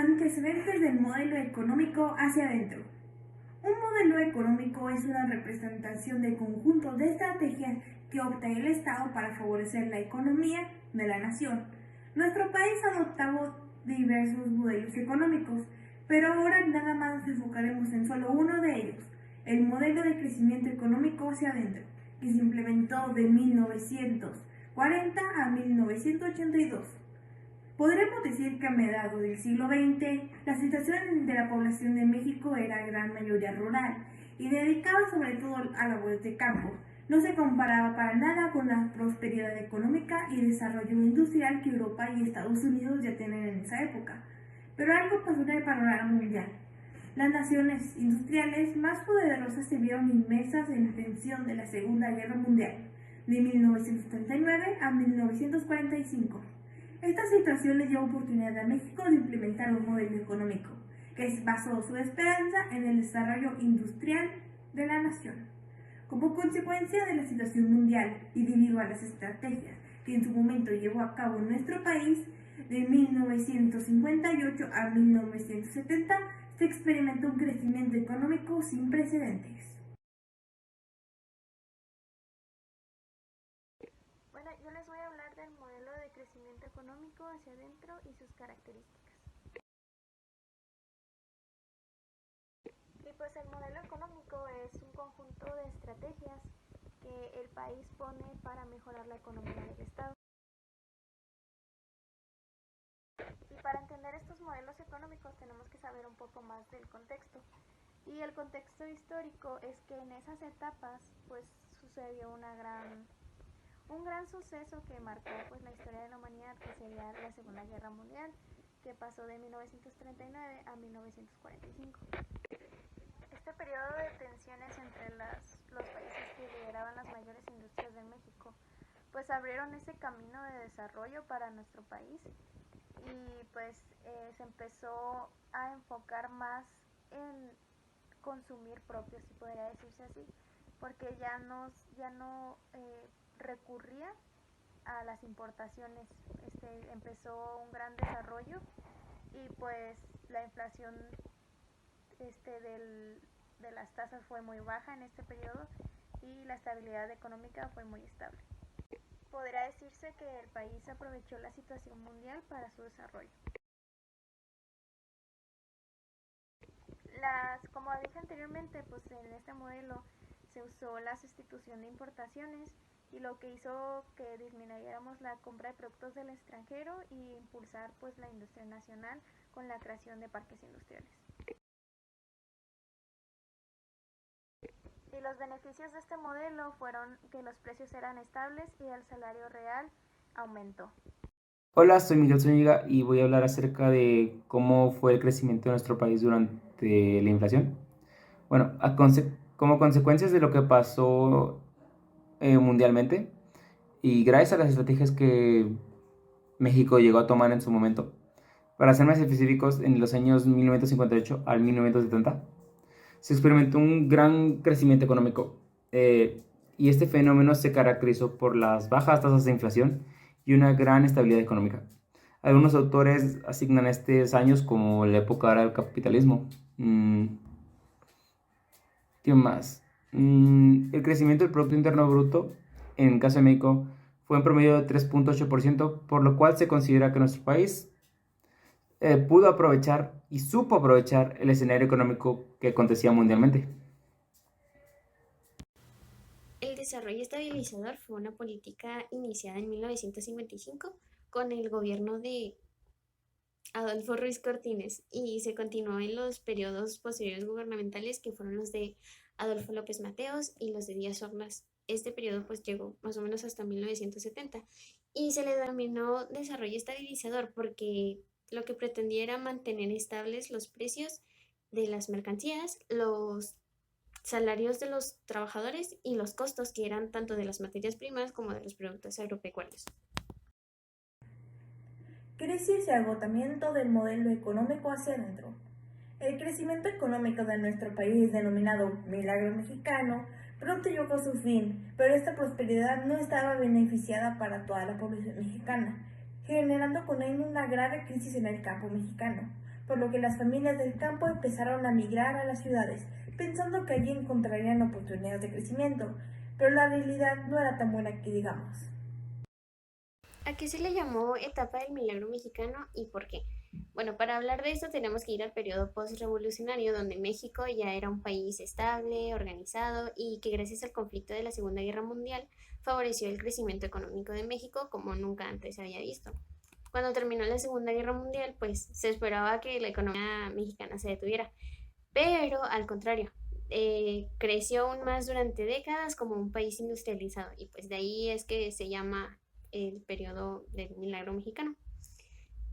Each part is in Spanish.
Antecedentes del modelo económico hacia adentro. Un modelo económico es una representación del conjunto de estrategias que opta el Estado para favorecer la economía de la nación. Nuestro país ha adoptado diversos modelos económicos, pero ahora nada más nos enfocaremos en solo uno de ellos, el modelo de crecimiento económico hacia adentro, que se implementó de 1940 a 1982. Podremos decir que a mediados del siglo XX, la situación de la población de México era gran mayoría rural y dedicada sobre todo a labores de campo. No se comparaba para nada con la prosperidad económica y desarrollo industrial que Europa y Estados Unidos ya tienen en esa época. Pero algo pasó en el panorama mundial. Las naciones industriales más poderosas se vieron inmersas en la tensión de la Segunda Guerra Mundial, de 1939 a 1945. Esta situación le dio oportunidad a México de implementar un modelo económico que basó su esperanza en el desarrollo industrial de la nación. Como consecuencia de la situación mundial y debido a las estrategias que en su momento llevó a cabo nuestro país, de 1958 a 1970 se experimentó un crecimiento económico sin precedentes. Bueno, yo les voy a hablar del modelo de crecimiento económico hacia adentro y sus características. Y pues el modelo económico es un conjunto de estrategias que el país pone para mejorar la economía del Estado. Y para entender estos modelos económicos tenemos que saber un poco más del contexto. Y el contexto histórico es que en esas etapas pues sucedió un gran suceso que marcó pues la historia de la humanidad, que sería la Segunda Guerra Mundial, que pasó de 1939 a 1945. Este periodo de tensiones entre los países que lideraban las mayores industrias de México pues abrieron ese camino de desarrollo para nuestro país y pues se empezó a enfocar más en consumir propio, si podría decirse así, porque ya no recurría a las importaciones. Empezó un gran desarrollo y pues la inflación de las tasas fue muy baja en este periodo y la estabilidad económica fue muy estable. Podría decirse que el país aprovechó la situación mundial para su desarrollo. Como dije anteriormente, pues en este modelo se usó la sustitución de importaciones y lo que hizo que disminuyéramos la compra de productos del extranjero y impulsar pues la industria nacional con la creación de parques industriales. Y los beneficios de este modelo fueron que los precios eran estables y el salario real aumentó. Hola, soy Miguel Zúñiga y voy a hablar acerca de cómo fue el crecimiento de nuestro país durante la inflación. Bueno, como consecuencias de lo que pasó mundialmente y gracias a las estrategias que México llegó a tomar en su momento, para ser más específicos, en los años 1958 al 1970, se experimentó un gran crecimiento económico y este fenómeno se caracterizó por las bajas tasas de inflación y una gran estabilidad económica. Algunos autores asignan estos años como la época del capitalismo. ¿Qué más? El crecimiento del Producto Interno Bruto, en el caso de México, fue en promedio de 3.8%, por lo cual se considera que nuestro país pudo aprovechar y supo aprovechar el escenario económico que acontecía mundialmente. El desarrollo estabilizador fue una política iniciada en 1955 con el gobierno de Adolfo Ruiz Cortines y se continuó en los periodos posteriores gubernamentales que fueron los de Adolfo López Mateos y los de Díaz Ordaz. Este periodo pues llegó más o menos hasta 1970 y se le denominó desarrollo estabilizador porque lo que pretendía era mantener estables los precios de las mercancías, los salarios de los trabajadores y los costos que eran tanto de las materias primas como de los productos agropecuarios. Crisis y agotamiento del modelo económico hacia adentro. El crecimiento económico de nuestro país, denominado Milagro Mexicano, pronto llegó a su fin, pero esta prosperidad no estaba beneficiada para toda la población mexicana, generando con ello una grave crisis en el campo mexicano, por lo que las familias del campo empezaron a migrar a las ciudades, pensando que allí encontrarían oportunidades de crecimiento, pero la realidad no era tan buena que digamos. ¿A qué se le llamó etapa del milagro mexicano y por qué? Bueno, para hablar de esto tenemos que ir al periodo postrevolucionario, donde México ya era un país estable, organizado y que gracias al conflicto de la Segunda Guerra Mundial favoreció el crecimiento económico de México como nunca antes se había visto. Cuando terminó la Segunda Guerra Mundial, pues se esperaba que la economía mexicana se detuviera, pero al contrario, creció aún más durante décadas como un país industrializado y pues de ahí es que se llama el periodo del milagro mexicano.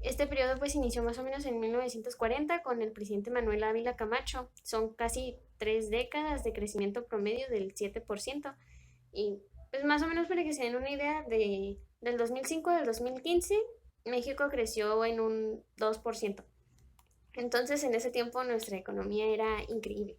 Este periodo pues inició más o menos en 1940 con el presidente Manuel Ávila Camacho. Son casi 3 décadas de crecimiento promedio del 7%. Y pues más o menos para que se den una idea, del 2005 al 2015, México creció en un 2%. Entonces en ese tiempo nuestra economía era increíble.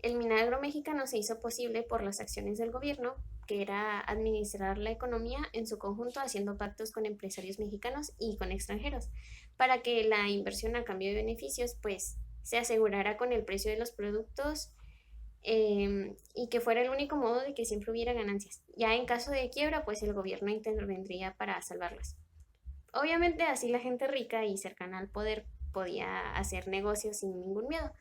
El milagro mexicano se hizo posible por las acciones del gobierno, que era administrar la economía en su conjunto haciendo pactos con empresarios mexicanos y con extranjeros, para que la inversión a cambio de beneficios pues se asegurara con el precio de los productos, y que fuera el único modo de que siempre hubiera ganancias. Ya en caso de quiebra pues el gobierno intervendría para salvarlas. Obviamente así la gente rica y cercana al poder podía hacer negocios sin ningún miedo.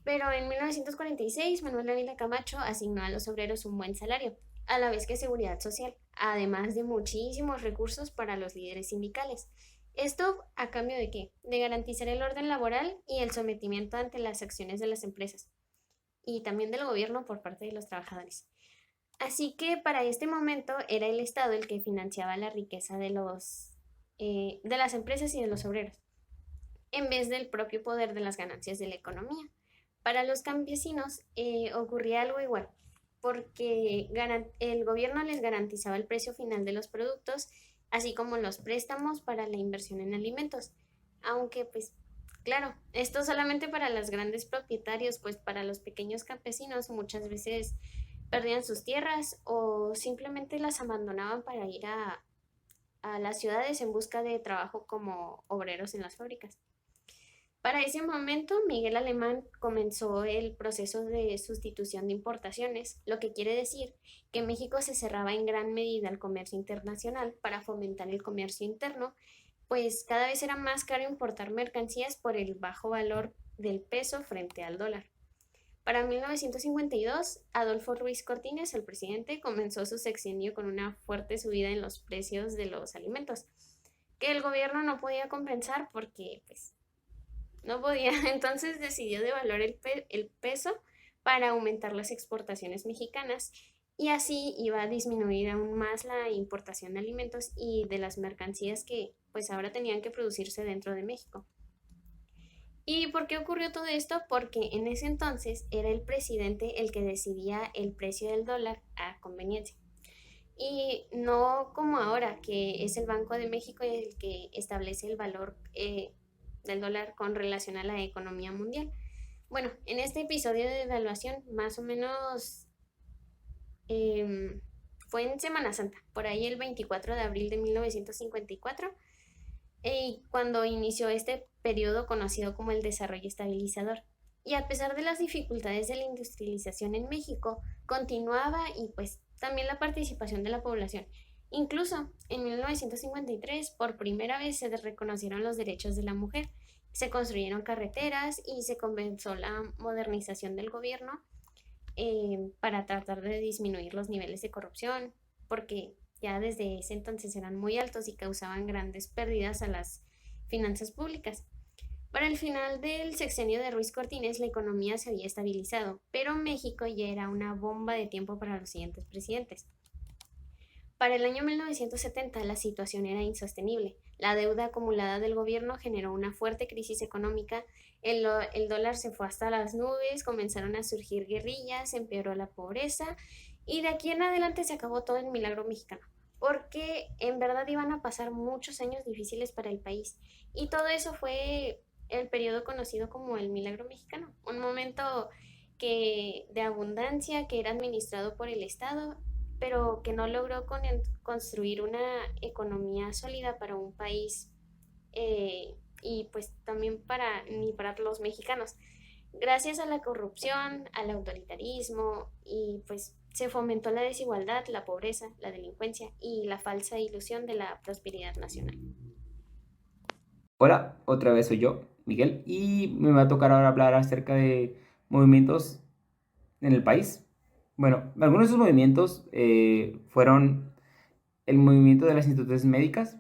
Pero en 1946 Manuel Ávila Camacho asignó a los obreros un buen salario, a la vez que seguridad social, además de muchísimos recursos para los líderes sindicales. ¿Esto a cambio de qué? De garantizar el orden laboral y el sometimiento ante las acciones de las empresas y también del gobierno por parte de los trabajadores. Así que para este momento era el Estado el que financiaba la riqueza de las empresas y de los obreros, en vez del propio poder de las ganancias de la economía. Para los campesinos ocurría algo igual, porque el gobierno les garantizaba el precio final de los productos, así como los préstamos para la inversión en alimentos. Aunque, pues, claro, esto solamente para los grandes propietarios, pues para los pequeños campesinos muchas veces perdían sus tierras o simplemente las abandonaban para ir a las ciudades en busca de trabajo como obreros en las fábricas. Para ese momento, Miguel Alemán comenzó el proceso de sustitución de importaciones, lo que quiere decir que México se cerraba en gran medida al comercio internacional para fomentar el comercio interno, pues cada vez era más caro importar mercancías por el bajo valor del peso frente al dólar. Para 1952, Adolfo Ruiz Cortines, el presidente, comenzó su sexenio con una fuerte subida en los precios de los alimentos, que el gobierno no podía compensar porque pues no podía, entonces decidió devaluar el peso para aumentar las exportaciones mexicanas y así iba a disminuir aún más la importación de alimentos y de las mercancías que pues ahora tenían que producirse dentro de México. ¿Y por qué ocurrió todo esto? Porque en ese entonces era el presidente el que decidía el precio del dólar a conveniencia. Y no como ahora, que es el Banco de México el que establece el valor del dólar con relación a la economía mundial. Bueno, en este episodio de devaluación, más o menos fue en Semana Santa, por ahí el 24 de abril de 1954, cuando inició este periodo conocido como el desarrollo estabilizador. Y a pesar de las dificultades de la industrialización en México, continuaba y pues también la participación de la población. Incluso en 1953, por primera vez se reconocieron los derechos de la mujer, se construyeron carreteras y se comenzó la modernización del gobierno para tratar de disminuir los niveles de corrupción, porque ya desde ese entonces eran muy altos y causaban grandes pérdidas a las finanzas públicas. Para el final del sexenio de Ruiz Cortines, la economía se había estabilizado, pero México ya era una bomba de tiempo para los siguientes presidentes. Para el año 1970 la situación era insostenible. La deuda acumulada del gobierno generó una fuerte crisis económica, el dólar se fue hasta las nubes, comenzaron a surgir guerrillas, empeoró la pobreza y de aquí en adelante se acabó todo el milagro mexicano, porque en verdad iban a pasar muchos años difíciles para el país y todo eso fue el periodo conocido como el milagro mexicano, un momento de abundancia que era administrado por el Estado pero que no logró construir una economía sólida para un país y pues también ni para los mexicanos. Gracias a la corrupción, al autoritarismo y pues se fomentó la desigualdad, la pobreza, la delincuencia y la falsa ilusión de la prosperidad nacional. Hola, otra vez soy yo, Miguel, y me va a tocar ahora hablar acerca de movimientos en el país. Bueno, algunos de esos movimientos fueron el movimiento de las instituciones médicas,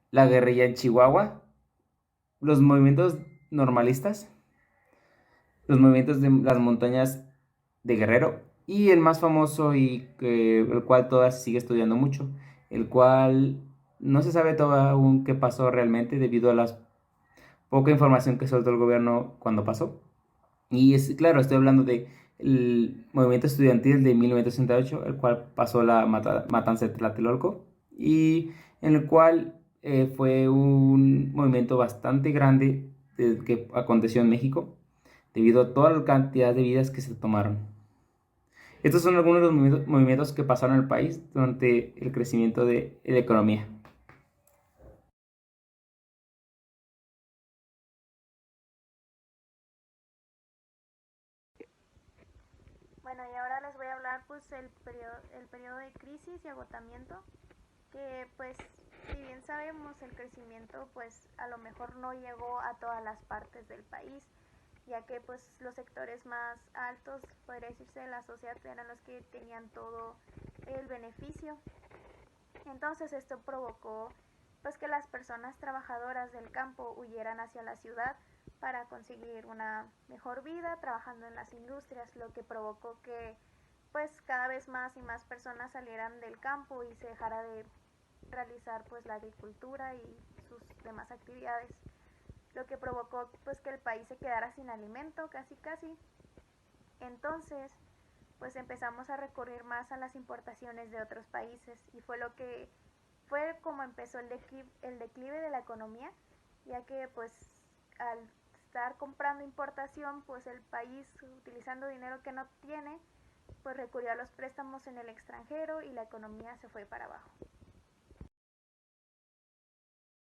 la guerrilla en Chihuahua, los movimientos normalistas, los movimientos de las montañas de Guerrero y el más famoso y el cual todavía se sigue estudiando mucho, el cual no se sabe todavía aún qué pasó realmente debido a la poca información que soltó el gobierno cuando pasó. Y es claro, estoy hablando de el movimiento estudiantil de 1968, el cual pasó la matanza de Tlatelolco y en el cual fue un movimiento bastante grande que aconteció en México debido a toda la cantidad de vidas que se tomaron. Estos son algunos de los movimientos que pasaron en el país durante el crecimiento de la economía. Bueno, y ahora les voy a hablar pues el periodo de crisis y agotamiento, que pues si bien sabemos el crecimiento pues a lo mejor no llegó a todas las partes del país, ya que pues los sectores más altos, podría decirse, de la sociedad eran los que tenían todo el beneficio. Entonces esto provocó pues que las personas trabajadoras del campo huyeran hacia la ciudad para conseguir una mejor vida trabajando en las industrias, lo que provocó que pues cada vez más y más personas salieran del campo y se dejara de realizar pues la agricultura y sus demás actividades, lo que provocó pues que el país se quedara sin alimento casi casi. Entonces pues empezamos a recurrir más a las importaciones de otros países y fue como empezó el declive de la economía, ya que pues al estar comprando importación, pues el país utilizando dinero que no tiene, pues recurrió a los préstamos en el extranjero y la economía se fue para abajo.